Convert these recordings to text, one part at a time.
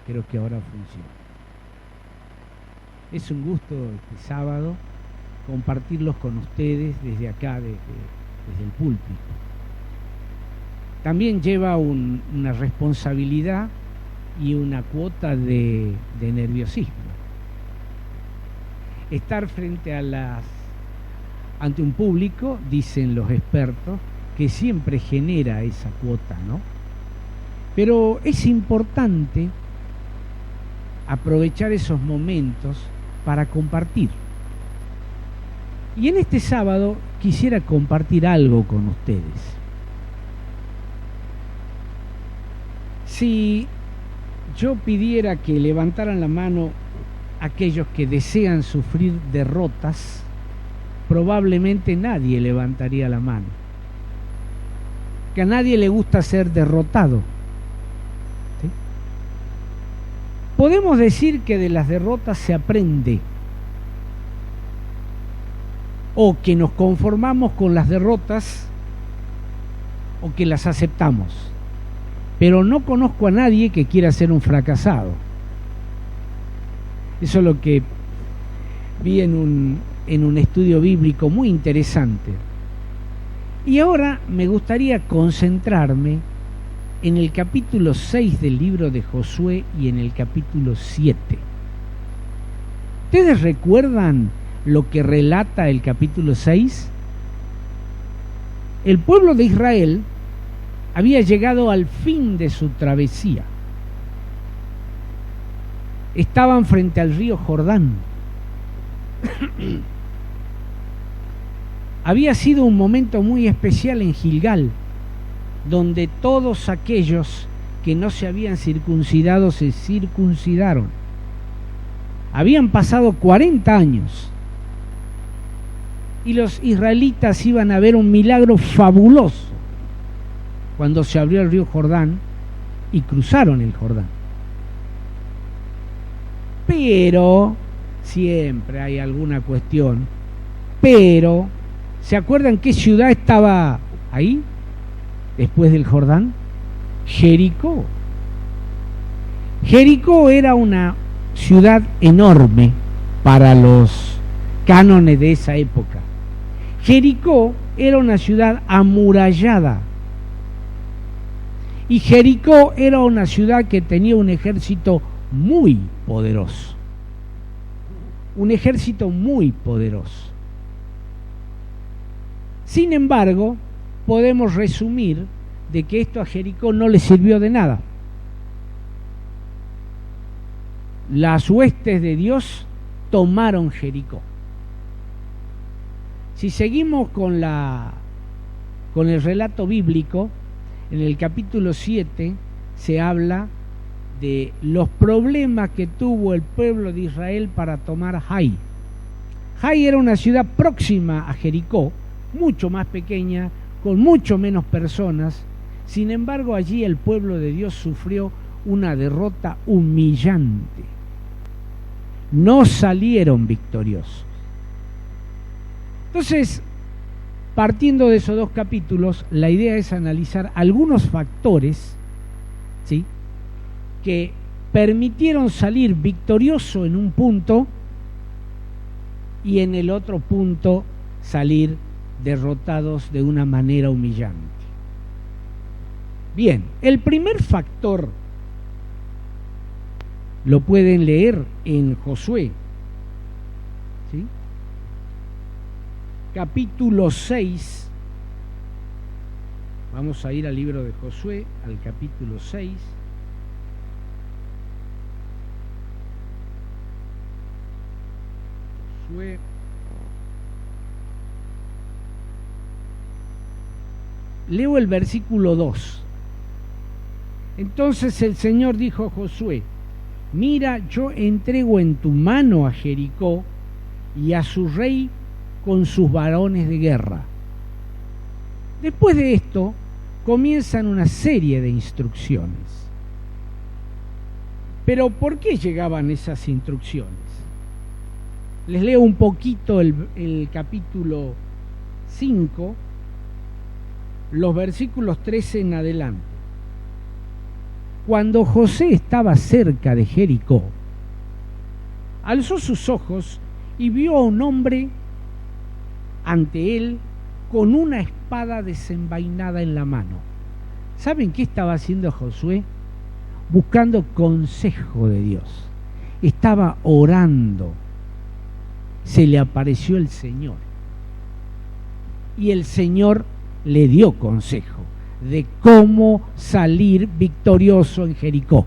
creo que ahora funciona. Es un gusto este sábado compartirlos con ustedes desde acá, desde el púlpito. También lleva una responsabilidad y una cuota de nerviosismo. Estar frente ante un público, dicen los expertos, que siempre genera esa cuota, ¿no? Pero es importante aprovechar esos momentos para compartir. Y en este sábado quisiera compartir algo con ustedes. Si yo pidiera que levantaran la mano aquellos que desean sufrir derrotas, probablemente nadie levantaría la mano. Que a nadie le gusta ser derrotado. ¿Sí? Podemos decir que de las derrotas se aprende, o que nos conformamos con las derrotas, o que las aceptamos. Pero no conozco a nadie que quiera ser un fracasado. Eso es lo que vi en un estudio bíblico muy interesante. Y ahora me gustaría concentrarme en el capítulo 6 del libro de Josué y en el capítulo 7. ¿Ustedes recuerdan lo que relata el capítulo 6? El pueblo de Israel había llegado al fin de su travesía. Estaban frente al río Jordán. Había sido un momento muy especial en Gilgal, donde todos aquellos que no se habían circuncidado se circuncidaron. Habían pasado 40 años y los israelitas iban a ver un milagro fabuloso cuando se abrió el río Jordán y cruzaron el Jordán. Pero siempre hay alguna cuestión. Pero ¿se acuerdan qué ciudad estaba ahí después del Jordán? Jericó. Jericó era una ciudad enorme para los cánones de esa época. Jericó era una ciudad amurallada. Y Jericó era una ciudad que tenía un ejército muy poderoso. Un ejército muy poderoso. Sin embargo, podemos resumir de que esto a Jericó no le sirvió de nada. Las huestes de Dios tomaron Jericó. Si seguimos con el relato bíblico, en el capítulo 7 se habla de los problemas que tuvo el pueblo de Israel para tomar Jai. Jai era una ciudad próxima a Jericó, mucho más pequeña, con mucho menos personas. Sin embargo, allí el pueblo de Dios sufrió una derrota humillante. No salieron victoriosos. Entonces, partiendo de esos dos capítulos, la idea es analizar algunos factores, ¿sí?, que permitieron salir victorioso en un punto y en el otro punto salir derrotados de una manera humillante. Bien, el primer factor lo pueden leer en Josué, ¿sí?, capítulo 6. Vamos a ir al libro de Josué, al capítulo 6. Josué. Leo el versículo 2. Entonces el Señor dijo a Josué: mira, yo entrego en tu mano a Jericó y a su rey con sus varones de guerra. Después de esto comienzan una serie de instrucciones. Pero ¿por qué llegaban esas instrucciones? Les leo un poquito el capítulo 5, los versículos 13 en adelante. Cuando José estaba cerca de Jericó, alzó sus ojos y vio a un hombre ante él con una espada desenvainada en la mano. ¿Saben qué estaba haciendo Josué? Buscando consejo de Dios. Estaba orando. Se le apareció el Señor. Y el Señor le dio consejo de cómo salir victorioso en Jericó.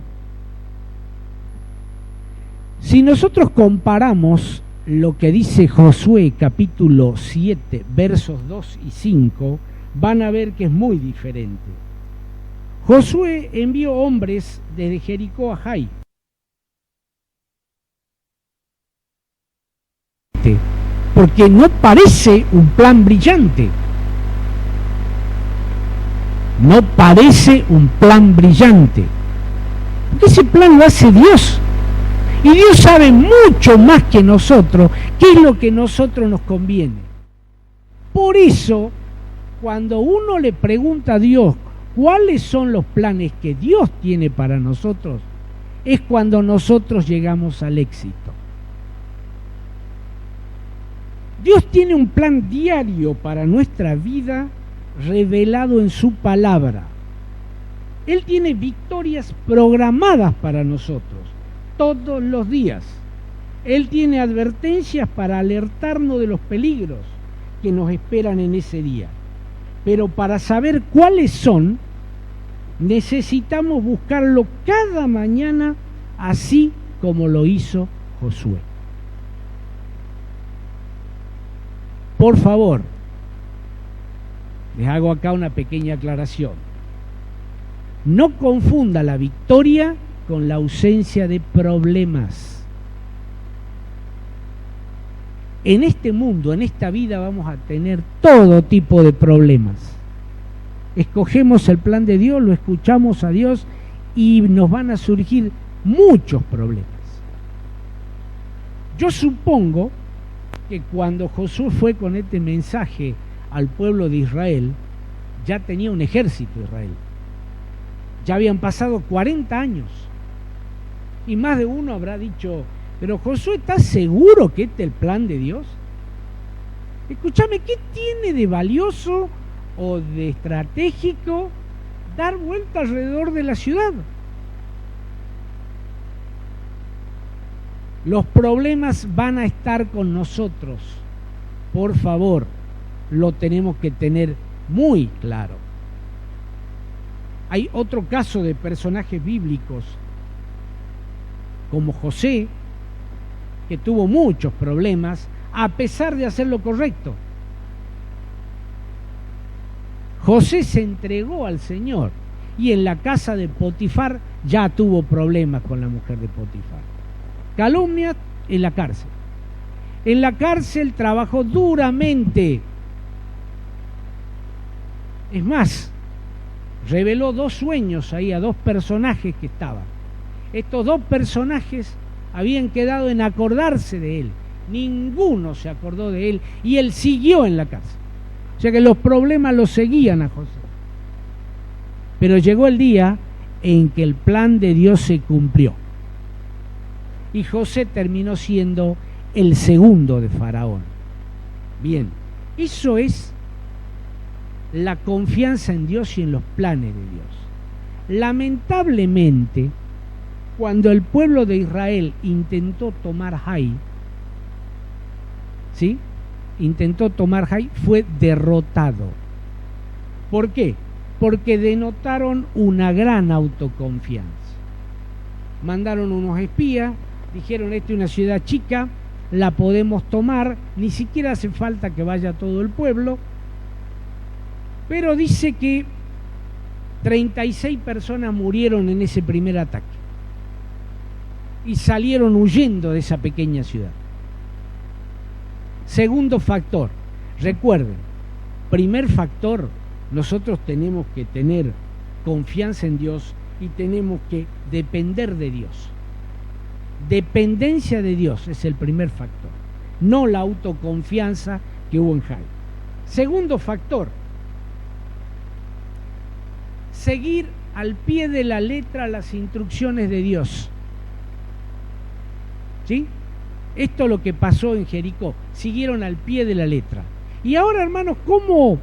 Si nosotros comparamos lo que dice Josué capítulo 7, versos 2 y 5, van a ver que es muy diferente. Josué envió hombres desde Jericó a Jai. Porque no parece un plan brillante. No parece un plan brillante. Porque ese plan lo hace Dios. Y Dios sabe mucho más que nosotros qué es lo que a nosotros nos conviene. Por eso, cuando uno le pregunta a Dios cuáles son los planes que Dios tiene para nosotros, es cuando nosotros llegamos al éxito. Dios tiene un plan diario para nuestra vida revelado en su palabra. Él tiene victorias programadas para nosotros todos los días. Él tiene advertencias para alertarnos de los peligros que nos esperan en ese día. Pero para saber cuáles son, necesitamos buscarlo cada mañana, así como lo hizo Josué. Por favor, les hago acá una pequeña aclaración. No confunda la victoria con la ausencia de problemas. En este mundo, en esta vida, vamos a tener todo tipo de problemas. Escogemos el plan de Dios, lo escuchamos a Dios y nos van a surgir muchos problemas. Yo supongo que cuando Josué fue con este mensaje al pueblo de Israel, ya tenía un ejército Israel. Ya habían pasado 40 años. Y más de uno habrá dicho, pero Josué, ¿estás seguro que este es el plan de Dios? Escúchame, ¿qué tiene de valioso o de estratégico dar vuelta alrededor de la ciudad? Los problemas van a estar con nosotros. Por favor, lo tenemos que tener muy claro. Hay otro caso de personajes bíblicos, como José, que tuvo muchos problemas a pesar de hacer lo correcto. José se entregó al Señor y en la casa de Potifar ya tuvo problemas con la mujer de Potifar. Calumnia en la cárcel. En la cárcel trabajó duramente. Es más, reveló 2 sueños ahí a 2 personajes que estaban. Estos 2 personajes habían quedado en acordarse de él. Ninguno se acordó de él y él siguió en la cárcel. O sea que los problemas lo seguían a José. Pero llegó el día en que el plan de Dios se cumplió. Y José terminó siendo el segundo de Faraón. Bien, eso es la confianza en Dios y en los planes de Dios. Lamentablemente, cuando el pueblo de Israel intentó tomar Jai, ¿sí? Intentó tomar Jai, fue derrotado. ¿Por qué? Porque denotaron una gran autoconfianza. Mandaron unos espías, dijeron, esta es una ciudad chica, la podemos tomar, ni siquiera hace falta que vaya todo el pueblo. Pero dice que 36 personas murieron en ese primer ataque y salieron huyendo de esa pequeña ciudad. Segundo factor, recuerden, primer factor, nosotros tenemos que tener confianza en Dios y tenemos que depender de Dios. Dependencia de Dios es el primer factor, no la autoconfianza que hubo en Jai. Segundo factor, seguir al pie de la letra las instrucciones de Dios. ¿Sí? Esto es lo que pasó en Jericó. Siguieron al pie de la letra. Y ahora, hermanos, ¿cómo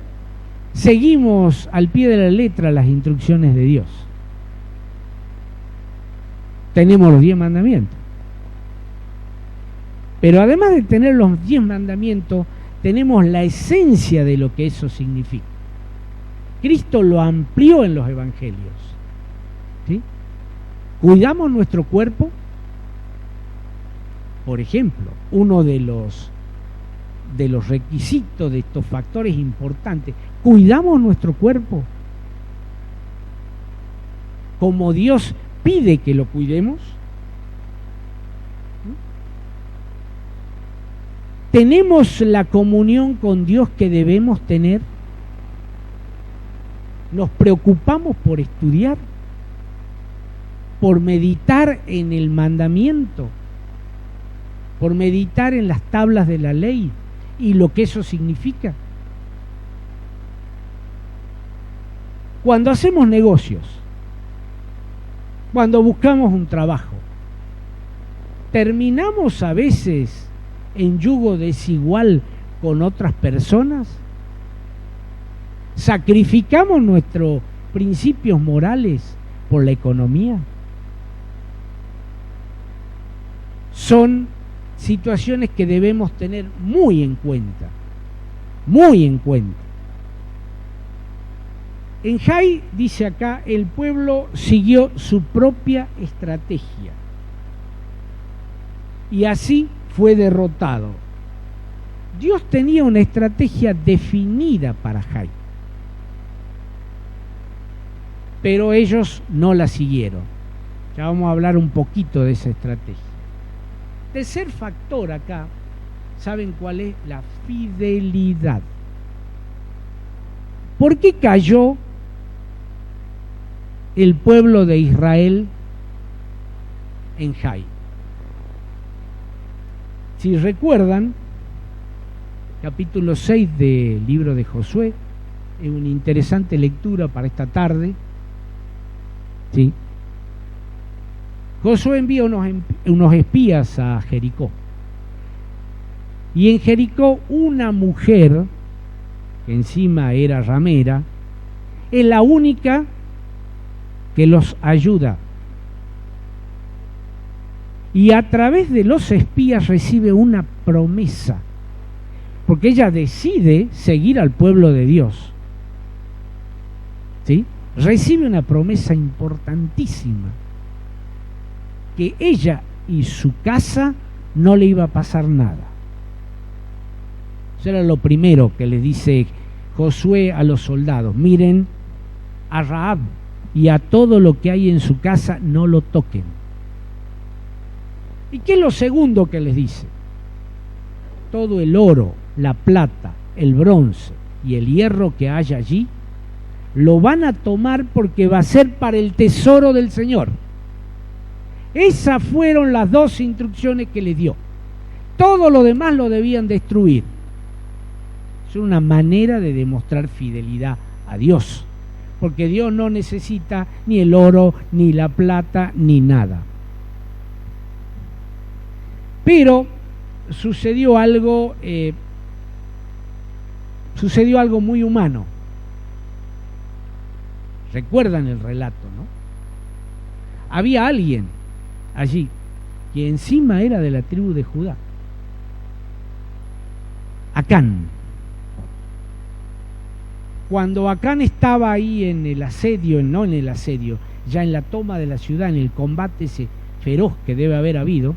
seguimos al pie de la letra las instrucciones de Dios? Tenemos los 10 mandamientos. Pero además de tener los 10 mandamientos, tenemos la esencia de lo que eso significa. Cristo lo amplió en los evangelios. ¿Sí? ¿Cuidamos nuestro cuerpo? Por ejemplo, uno de los requisitos de estos factores importantes, ¿cuidamos nuestro cuerpo como Dios pide que lo cuidemos? ¿Tenemos la comunión con Dios que debemos tener? ¿Nos preocupamos por estudiar? ¿Por meditar en el mandamiento? ¿Por meditar en las tablas de la ley y lo que eso significa? Cuando hacemos negocios, cuando buscamos un trabajo, ¿terminamos a veces en yugo desigual con otras personas? ¿Sacrificamos nuestros principios morales por la economía? Son situaciones que debemos tener muy en cuenta, muy en cuenta. En Jai, dice acá, el pueblo siguió su propia estrategia y así fue derrotado. Dios tenía una estrategia definida para Jai, pero ellos no la siguieron. Ya vamos a hablar un poquito de esa estrategia. Tercer factor acá, ¿saben cuál es? La fidelidad. ¿Por qué cayó el pueblo de Israel en Jai? Si recuerdan, capítulo 6 del libro de Josué, es una interesante lectura para esta tarde. ¿Sí? Josué envía unos espías a Jericó. Y en Jericó una mujer, que encima era ramera, es la única que los ayuda. Y a través de los espías recibe una promesa, porque ella decide seguir al pueblo de Dios. ¿Sí? Recibe una promesa importantísima, que ella y su casa no le iba a pasar nada. Eso era lo primero que le dice Josué a los soldados: miren, a Rahab y a todo lo que hay en su casa no lo toquen. ¿Y qué es lo segundo que les dice? Todo el oro, la plata, el bronce y el hierro que haya allí lo van a tomar porque va a ser para el tesoro del Señor. Esas fueron las dos instrucciones que les dio. Todo lo demás lo debían destruir. Es una manera de demostrar fidelidad a Dios, porque Dios no necesita ni el oro, ni la plata, ni nada. Pero sucedió algo muy humano. Recuerdan el relato, ¿no? Había alguien allí que encima era de la tribu de Judá, Acán. Cuando Acán estaba ahí en el asedio, no en el asedio, ya en la toma de la ciudad, en el combate ese feroz que debe haber habido,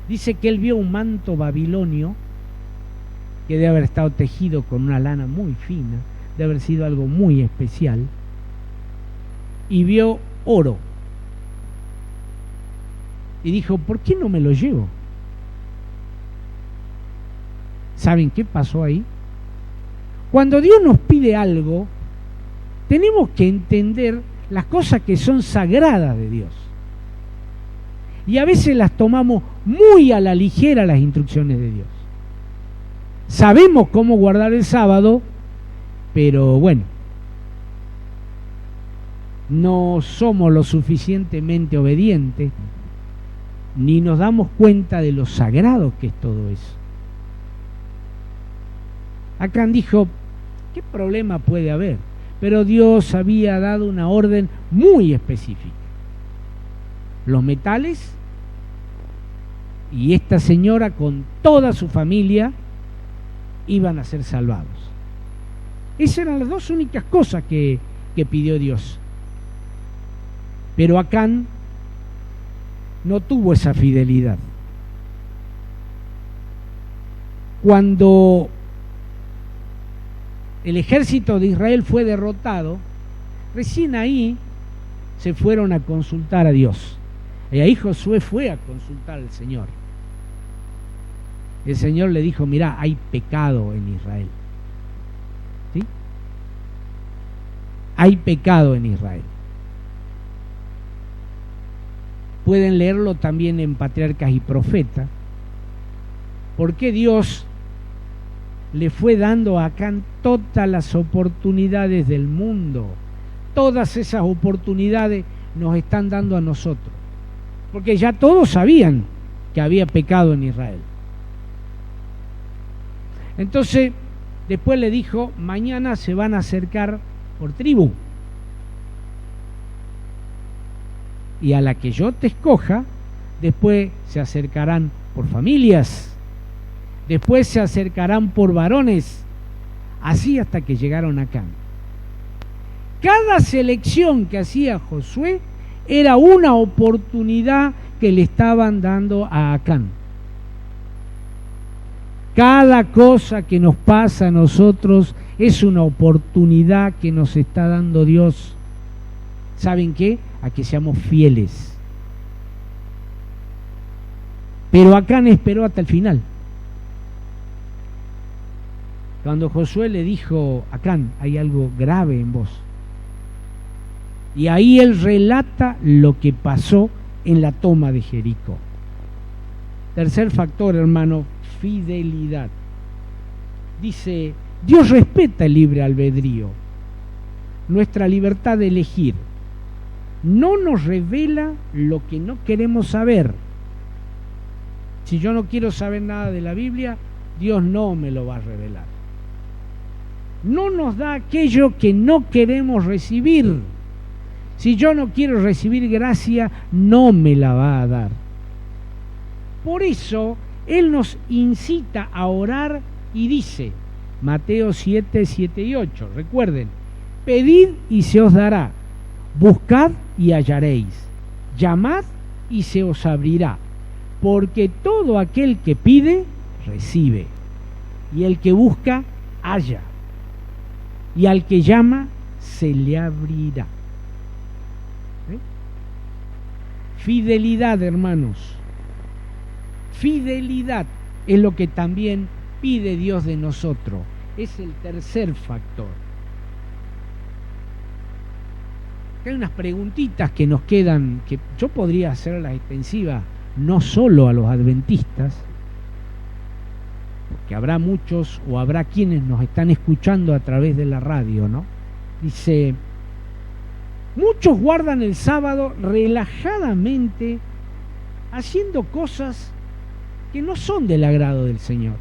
dice que él vio un manto babilonio que debe haber estado tejido con una lana muy fina, debe haber sido algo muy especial, y vio oro. Y dijo: ¿por qué no me lo llevo? ¿Saben qué pasó ahí? Cuando Dios nos pide algo, tenemos que entender las cosas que son sagradas de Dios. Y a veces las tomamos muy a la ligera, las instrucciones de Dios. Sabemos cómo guardar el sábado, pero bueno, no somos lo suficientemente obedientes, ni nos damos cuenta de lo sagrado que es todo eso. Acán dijo, ¿qué problema puede haber? Pero Dios había dado una orden muy específica. Los metales y esta señora con toda su familia iban a ser salvados. Esas eran las dos únicas cosas que pidió Dios. Pero Acán no tuvo esa fidelidad. Cuando el ejército de Israel fue derrotado, recién ahí se fueron a consultar a Dios. Y ahí Josué fue a consultar al Señor. El Señor le dijo, mirá, hay pecado en Israel. ¿Sí? Hay pecado en Israel. Pueden leerlo también en Patriarcas y Profetas. Porque Dios le fue dando a Acán todas las oportunidades del mundo. Todas esas oportunidades nos están dando a nosotros. Porque ya todos sabían que había pecado en Israel. Entonces, después le dijo, mañana se van a acercar por tribu. Y a la que yo te escoja, después se acercarán por familias. Después se acercarán por varones, así hasta que llegaron a Acán. Cada selección que hacía Josué era una oportunidad que le estaban dando a Acán. Cada cosa que nos pasa a nosotros es una oportunidad que nos está dando Dios. ¿Saben qué? A que seamos fieles. Pero Acán esperó hasta el final. Cuando Josué le dijo, Acán, hay algo grave en vos. Y ahí él relata lo que pasó en la toma de Jericó. Tercer factor, hermano, fidelidad. Dice, Dios respeta el libre albedrío, nuestra libertad de elegir. No nos revela lo que no queremos saber. Si yo no quiero saber nada de la Biblia, Dios no me lo va a revelar. No nos da aquello que no queremos recibir. Si yo no quiero recibir gracia, no me la va a dar. Por eso, Él nos incita a orar y dice, Mateo 7, 7 y 8, recuerden, pedid y se os dará, buscad y hallaréis, llamad y se os abrirá, porque todo aquel que pide, recibe, y el que busca, halla, y al que llama, se le abrirá. ¿Eh? Fidelidad, hermanos. Fidelidad es lo que también pide Dios de nosotros. Es el tercer factor. Hay unas preguntitas que nos quedan, que yo podría hacerlas extensivas, no solo a los adventistas, porque habrá muchos o habrá quienes nos están escuchando a través de la radio, ¿no? Dice, muchos guardan el sábado relajadamente, haciendo cosas que no son del agrado del Señor.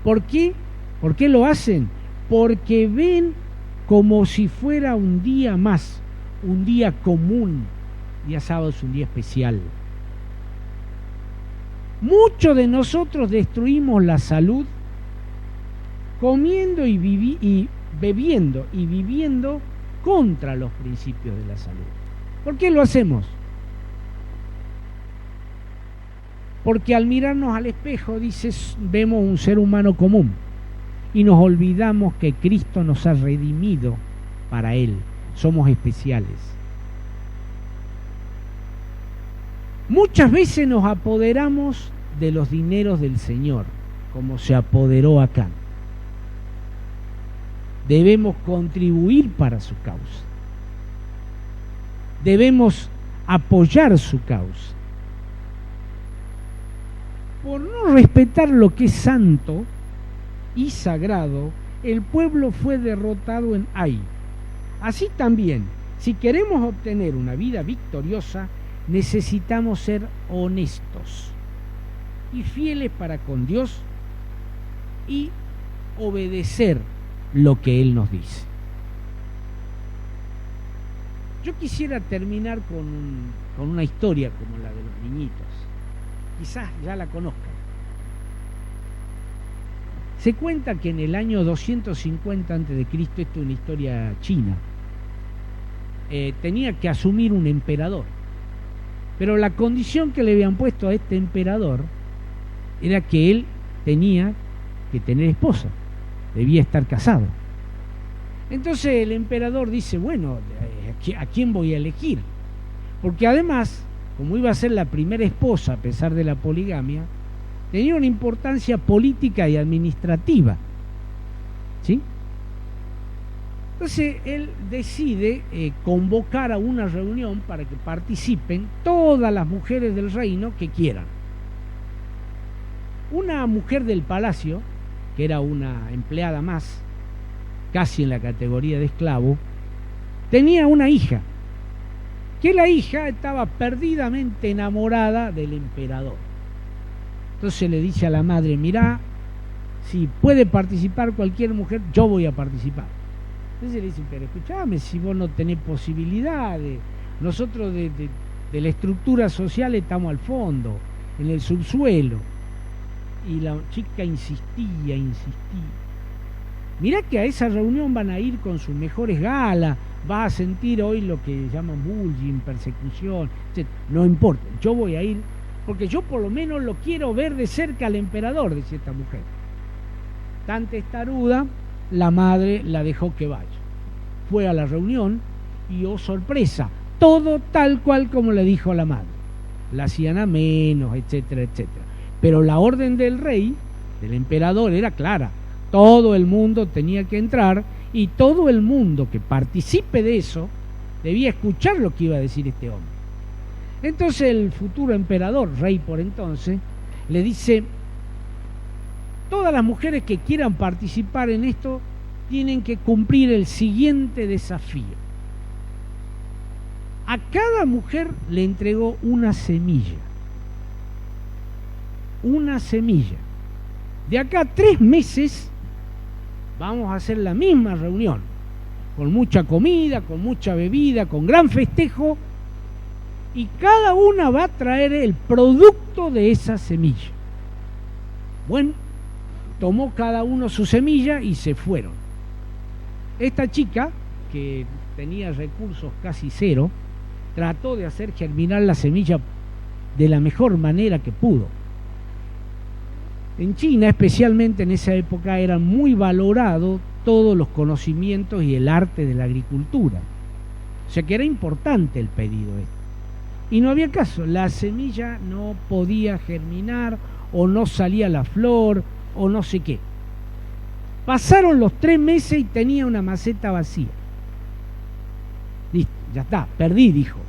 ¿Por qué? ¿Por qué lo hacen? Porque ven como si fuera un día más, un día común. Día sábado es un día especial. Muchos de nosotros destruimos la salud comiendo y bebiendo y viviendo contra los principios de la salud. ¿Por qué lo hacemos? Porque al mirarnos al espejo, dices, vemos un ser humano común y nos olvidamos que Cristo nos ha redimido para Él. Somos especiales. Muchas veces nos apoderamos de los dineros del Señor, como se apoderó Acán. Debemos contribuir para su causa. Debemos apoyar su causa. Por no respetar lo que es santo y sagrado, el pueblo fue derrotado en Ai. Así también, si queremos obtener una vida victoriosa, necesitamos ser honestos y fieles para con Dios y obedecer lo que Él nos dice. Yo quisiera terminar con una historia como la de los niñitos. Quizás ya la conozcan. Se cuenta que en el año 250 a.C., esto es una historia china, tenía que asumir un emperador. Pero la condición que le habían puesto a este emperador era que él tenía que tener esposa, debía estar casado. Entonces el emperador dice, bueno, ¿a quién voy a elegir? Porque además, como iba a ser la primera esposa a pesar de la poligamia, tenía una importancia política y administrativa, ¿sí? Entonces él decide convocar a una reunión para que participen todas las mujeres del reino que quieran. Una mujer del palacio, que era una empleada más, casi en la categoría de esclavo, tenía una hija, que la hija estaba perdidamente enamorada del emperador. Entonces le dice a la madre, mirá, si puede participar cualquier mujer, yo voy a participar. Entonces le dicen, pero escuchame, si vos no tenés posibilidades, nosotros de la estructura social estamos al fondo, en el subsuelo. Y la chica insistía. Mirá que a esa reunión van a ir con sus mejores galas, vas a sentir hoy lo que llaman bullying, persecución, etc. No importa, yo voy a ir, porque yo por lo menos lo quiero ver de cerca al emperador, decía esta mujer. Tan testaruda, la madre la dejó que vaya. Fue a la reunión y, oh sorpresa, todo tal cual como le dijo la madre. La hacían a menos, etcétera, etcétera. Pero la orden del rey, del emperador, era clara. Todo el mundo tenía que entrar y todo el mundo que participe de eso debía escuchar lo que iba a decir este hombre. Entonces el futuro emperador, rey por entonces, le dice, todas las mujeres que quieran participar en esto tienen que cumplir el siguiente desafío. A cada mujer le entregó una semilla. Una semilla. De acá a 3 meses vamos a hacer la misma reunión, con mucha comida, con mucha bebida, con gran festejo, y cada una va a traer el producto de esa semilla. Bueno, tomó cada uno su semilla y se fueron. Esta chica, que tenía recursos casi cero, trató de hacer germinar la semilla de la mejor manera que pudo. En China, especialmente en esa época, eran muy valorados todos los conocimientos y el arte de la agricultura. O sea que era importante el pedido este. Y no había caso, la semilla no podía germinar, o no salía la flor, o no sé qué. Pasaron los 3 meses y tenía una maceta vacía. Listo, ya está, perdí, dijo.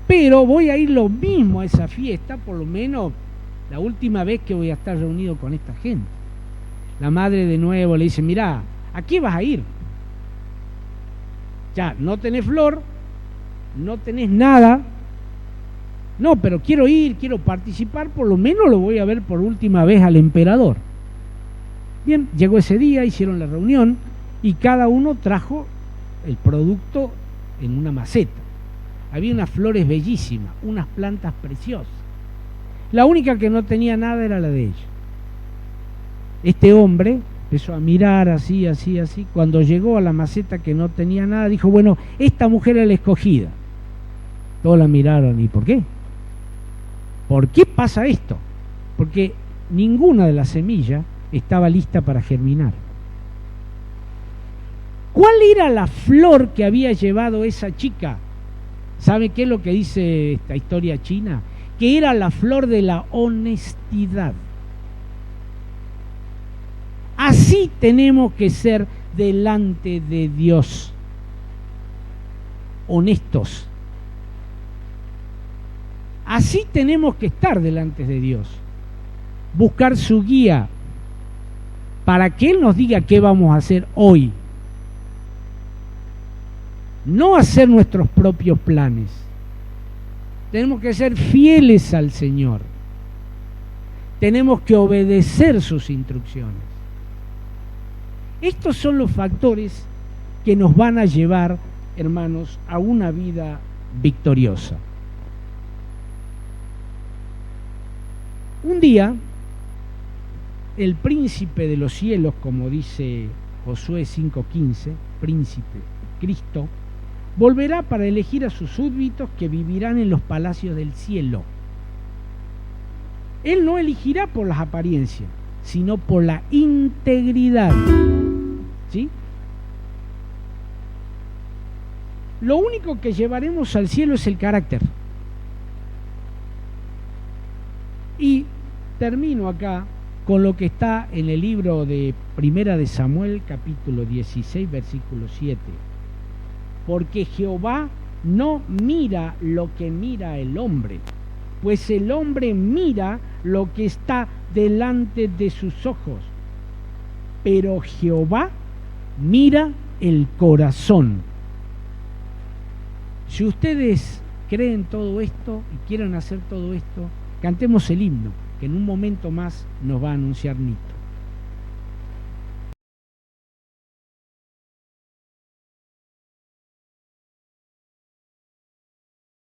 Pero voy a ir lo mismo a esa fiesta, por lo menos la última vez que voy a estar reunido con esta gente. La madre de nuevo le dice, mirá, ¿a qué vas a ir? Ya, no tenés flor, no tenés nada. No, pero quiero ir, quiero participar, por lo menos lo voy a ver por última vez al emperador. Bien, llegó ese día, hicieron la reunión y cada uno trajo el producto en una maceta. Había unas flores bellísimas, unas plantas preciosas. La única que no tenía nada era la de ella. Este hombre empezó a mirar así. Cuando llegó a la maceta que no tenía nada, dijo, bueno, esta mujer es la escogida. Todos la miraron, ¿y por qué? ¿Por qué pasa esto? Porque ninguna de las semillas estaba lista para germinar. ¿Cuál era la flor que había llevado esa chica? ¿Sabe qué es lo que dice esta historia china? Que era la flor de la honestidad. Así tenemos que ser delante de Dios, honestos. Así tenemos que estar delante de Dios, buscar su guía para que Él nos diga qué vamos a hacer hoy, no hacer nuestros propios planes. Tenemos que ser fieles al Señor. Tenemos que obedecer sus instrucciones. Estos son los factores que nos van a llevar, hermanos, a una vida victoriosa. Un día, el príncipe de los cielos, como dice Josué 5:15, príncipe, Cristo, volverá para elegir a sus súbditos que vivirán en los palacios del cielo. Él no elegirá por las apariencias, sino por la integridad. ¿Sí? Lo único que llevaremos al cielo es el carácter. Y termino acá con lo que está en el libro de Primera de Samuel, capítulo 16, versículo 7. Porque Jehová no mira lo que mira el hombre, pues el hombre mira lo que está delante de sus ojos, pero Jehová mira el corazón. Si ustedes creen todo esto y quieren hacer todo esto, cantemos el himno, que en un momento más nos va a anunciar Nito.